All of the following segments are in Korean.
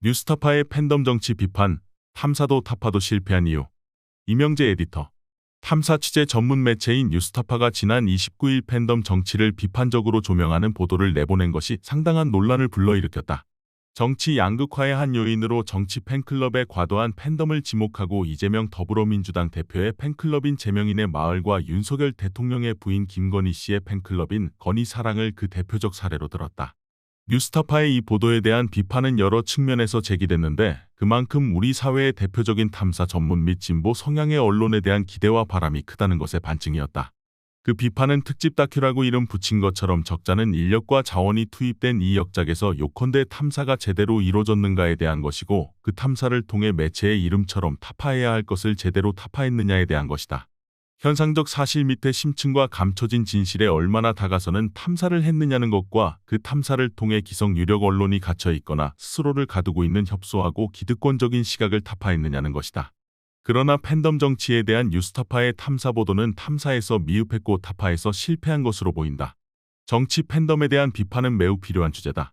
뉴스타파의 팬덤 정치 비판, 탐사도 타파도 실패한 이유. 이명재 에디터. 탐사 취재 전문 매체인 뉴스타파가 지난 29일 팬덤 정치를 비판적으로 조명하는 보도를 내보낸 것이 상당한 논란을 불러일으켰다. 정치 양극화의 한 요인으로 정치 팬클럽의 과도한 팬덤을 지목하고 이재명 더불어민주당 대표의 팬클럽인 재명인의 마을과 윤석열 대통령의 부인 김건희 씨의 팬클럽인 건희사랑을 그 대표적 사례로 들었다. 뉴스타파의 이 보도에 대한 비판은 여러 측면에서 제기됐는데 그만큼 우리 사회의 대표적인 탐사 전문 및 진보 성향의 언론에 대한 기대와 바람이 크다는 것의 반증이었다. 그 비판은 특집 다큐라고 이름 붙인 것처럼 적잖은 인력과 자원이 투입된 이 역작에서 요컨대 탐사가 제대로 이루어졌는가에 대한 것이고 그 탐사를 통해 매체의 이름처럼 타파해야 할 것을 제대로 타파했느냐에 대한 것이다. 현상적 사실 밑에 심층과 감춰진 진실에 얼마나 다가서는 탐사를 했느냐는 것과 그 탐사를 통해 기성 유력 언론이 갇혀 있거나 스스로를 가두고 있는 협소하고 기득권적인 시각을 타파했느냐는 것이다. 그러나 팬덤 정치에 대한 뉴스타파의 탐사 보도는 탐사에서 미흡했고 타파에서 실패한 것으로 보인다. 정치 팬덤에 대한 비판은 매우 필요한 주제다.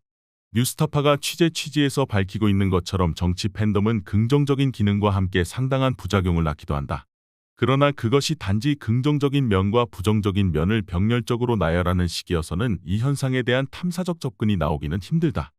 뉴스타파가 취재에서 밝히고 있는 것처럼 정치 팬덤은 긍정적인 기능과 함께 상당한 부작용을 낳기도 한다. 그러나 그것이 단지 긍정적인 면과 부정적인 면을 병렬적으로 나열하는 식이어서는 이 현상에 대한 탐사적 접근이 나오기는 힘들다.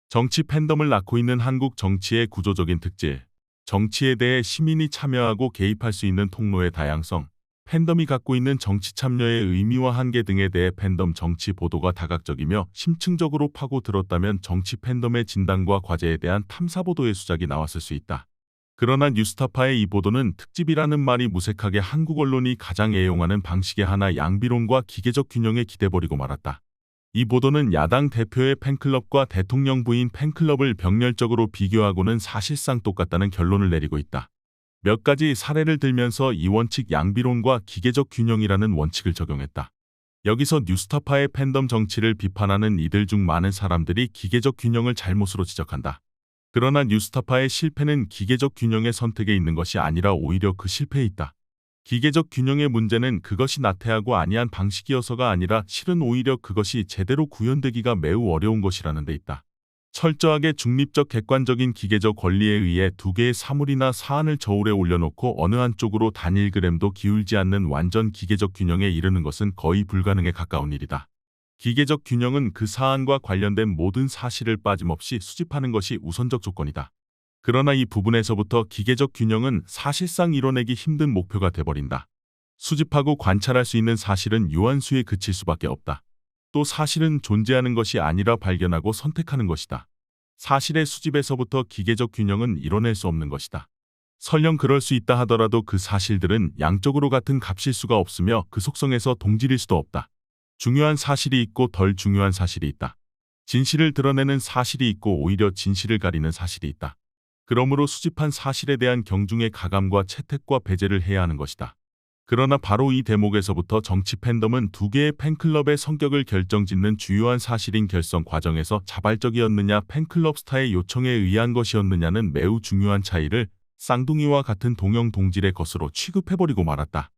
정치 팬덤을 낳고 있는 한국 정치의 구조적인 특질, 정치에 대해 시민이 참여하고 개입할 수 있는 통로의 다양성, 팬덤이 갖고 있는 정치 참여의 의미와 한계 등에 대해 팬덤 정치 보도가 다각적이며 심층적으로 파고들었다면 정치 팬덤의 진단과 과제에 대한 탐사 보도의 수작이 나왔을 수 있다. 그러나 뉴스타파의 이 보도는 특집이라는 말이 무색하게 한국 언론이 가장 애용하는 방식의 하나 양비론과 기계적 균형에 기대버리고 말았다. 이 보도는 야당 대표의 팬클럽과 대통령 부인 팬클럽을 병렬적으로 비교하고는 사실상 똑같다는 결론을 내리고 있다. 몇 가지 사례를 들면서 이 원칙 양비론과 기계적 균형이라는 원칙을 적용했다. 여기서 뉴스타파의 팬덤 정치를 비판하는 이들 중 많은 사람들이 기계적 균형을 잘못으로 지적한다. 그러나 뉴스타파의 실패는 기계적 균형의 선택에 있는 것이 아니라 오히려 그 실패에 있다. 기계적 균형의 문제는 그것이 나태하고 아니한 방식이어서가 아니라 실은 오히려 그것이 제대로 구현되기가 매우 어려운 것이라는 데 있다. 철저하게 중립적 객관적인 기계적 권리에 의해 두 개의 사물이나 사안을 저울에 올려놓고 어느 한쪽으로 단 1g도 기울지 않는 완전 기계적 균형에 이르는 것은 거의 불가능에 가까운 일이다. 기계적 균형은 그 사안과 관련된 모든 사실을 빠짐없이 수집하는 것이 우선적 조건이다. 그러나 이 부분에서부터 기계적 균형은 사실상 이뤄내기 힘든 목표가 돼버린다. 수집하고 관찰할 수 있는 사실은 유한수에 그칠 수밖에 없다. 또 사실은 존재하는 것이 아니라 발견하고 선택하는 것이다. 사실의 수집에서부터 기계적 균형은 이뤄낼 수 없는 것이다. 설령 그럴 수 있다 하더라도 그 사실들은 양쪽으로 같은 값일 수가 없으며 그 속성에서 동질일 수도 없다. 중요한 사실이 있고 덜 중요한 사실이 있다. 진실을 드러내는 사실이 있고 오히려 진실을 가리는 사실이 있다. 그러므로 수집한 사실에 대한 경중의 가감과 채택과 배제를 해야 하는 것이다. 그러나 바로 이 대목에서부터 정치 팬덤은 두 개의 팬클럽의 성격을 결정짓는 주요한 사실인 결성 과정에서 자발적이었느냐 팬클럽 스타의 요청에 의한 것이었느냐는 매우 중요한 차이를 쌍둥이와 같은 동형 동질의 것으로 취급해버리고 말았다.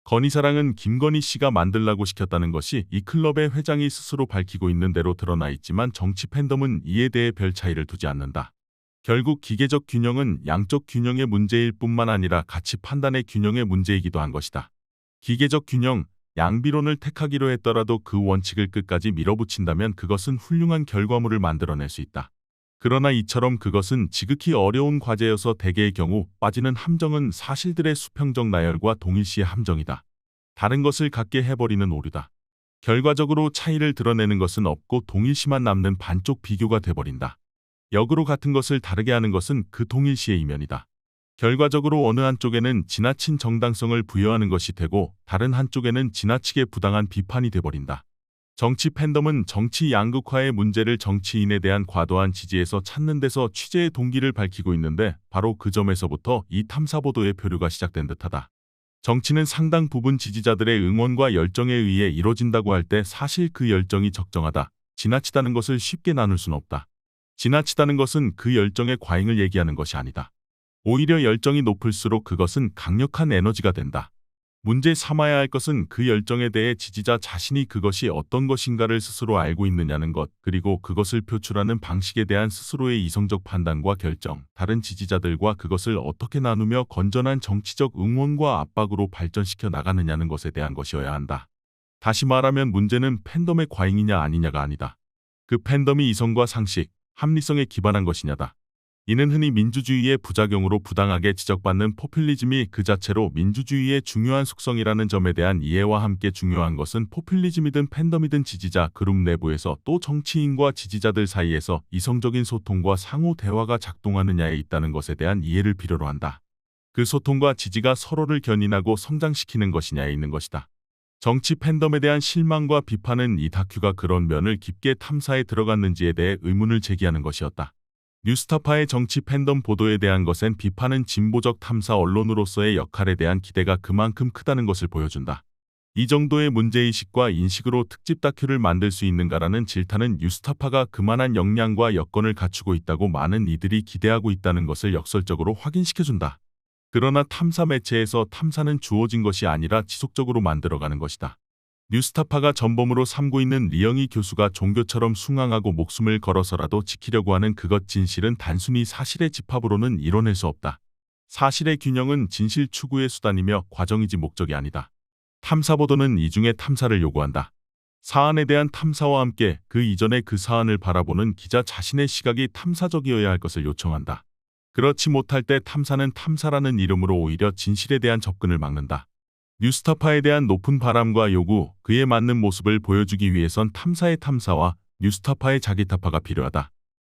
건희사랑은 김건희 씨가 만들라고 시켰다는 것이 이 클럽의 회장이 스스로 밝히고 있는 대로 드러나 있지만 정치 팬덤은 이에 대해 별 차이를 두지 않는다. 결국 기계적 균형은 양적 균형의 문제일 뿐만 아니라 가치 판단의 균형의 문제이기도 한 것이다. 기계적 균형, 양비론을 택하기로 했더라도 그 원칙을 끝까지 밀어붙인다면 그것은 훌륭한 결과물을 만들어낼 수 있다. 그러나 이처럼 그것은 지극히 어려운 과제여서 대개의 경우 빠지는 함정은 사실들의 수평적 나열과 동일시의 함정이다. 다른 것을 갖게 해버리는 오류다. 결과적으로 차이를 드러내는 것은 없고 동일시만 남는 반쪽 비교가 돼버린다. 역으로 같은 것을 다르게 하는 것은 그 동일시의 이면이다. 결과적으로 어느 한쪽에는 지나친 정당성을 부여하는 것이 되고 다른 한쪽에는 지나치게 부당한 비판이 돼버린다. 정치 팬덤은 정치 양극화의 문제를 정치인에 대한 과도한 지지에서 찾는 데서 취재의 동기를 밝히고 있는데 바로 그 점에서부터 이 탐사보도의 표류가 시작된 듯하다. 정치는 상당 부분 지지자들의 응원과 열정에 의해 이뤄진다고 할 때 사실 그 열정이 적정하다, 지나치다는 것을 쉽게 나눌 수는 없다. 지나치다는 것은 그 열정의 과잉을 얘기하는 것이 아니다. 오히려 열정이 높을수록 그것은 강력한 에너지가 된다. 문제 삼아야 할 것은 그 열정에 대해 지지자 자신이 그것이 어떤 것인가를 스스로 알고 있느냐는 것, 그리고 그것을 표출하는 방식에 대한 스스로의 이성적 판단과 결정, 다른 지지자들과 그것을 어떻게 나누며 건전한 정치적 응원과 압박으로 발전시켜 나가느냐는 것에 대한 것이어야 한다. 다시 말하면 문제는 팬덤의 과잉이냐 아니냐가 아니다. 그 팬덤이 이성과 상식, 합리성에 기반한 것이냐다. 이는 흔히 민주주의의 부작용으로 부당하게 지적받는 포퓰리즘이 그 자체로 민주주의의 중요한 속성이라는 점에 대한 이해와 함께 중요한 것은 포퓰리즘이든 팬덤이든 지지자 그룹 내부에서 또 정치인과 지지자들 사이에서 이성적인 소통과 상호 대화가 작동하느냐에 있다는 것에 대한 이해를 필요로 한다. 그 소통과 지지가 서로를 견인하고 성장시키는 것이냐에 있는 것이다. 정치 팬덤에 대한 실망과 비판은 이 다큐가 그런 면을 깊게 탐사해 들어갔는지에 대해 의문을 제기하는 것이었다. 뉴스타파의 정치 팬덤 보도에 대한 것엔 비판은 진보적 탐사 언론으로서의 역할에 대한 기대가 그만큼 크다는 것을 보여준다. 이 정도의 문제의식과 인식으로 특집 다큐를 만들 수 있는가라는 질타는 뉴스타파가 그만한 역량과 여건을 갖추고 있다고 많은 이들이 기대하고 있다는 것을 역설적으로 확인시켜준다. 그러나 탐사 매체에서 탐사는 주어진 것이 아니라 지속적으로 만들어가는 것이다. 뉴스타파가 전범으로 삼고 있는 리영희 교수가 종교처럼 숭앙하고 목숨을 걸어서라도 지키려고 하는 그것 진실은 단순히 사실의 집합으로는 이뤄낼 수 없다. 사실의 균형은 진실 추구의 수단이며 과정이지 목적이 아니다. 탐사보도는 이중의 탐사를 요구한다. 사안에 대한 탐사와 함께 그 이전의 그 사안을 바라보는 기자 자신의 시각이 탐사적이어야 할 것을 요청한다. 그렇지 못할 때 탐사는 탐사라는 이름으로 오히려 진실에 대한 접근을 막는다. 뉴스타파에 대한 높은 바람과 요구, 그에 맞는 모습을 보여주기 위해선 탐사의 탐사와 뉴스타파의 자기타파가 필요하다.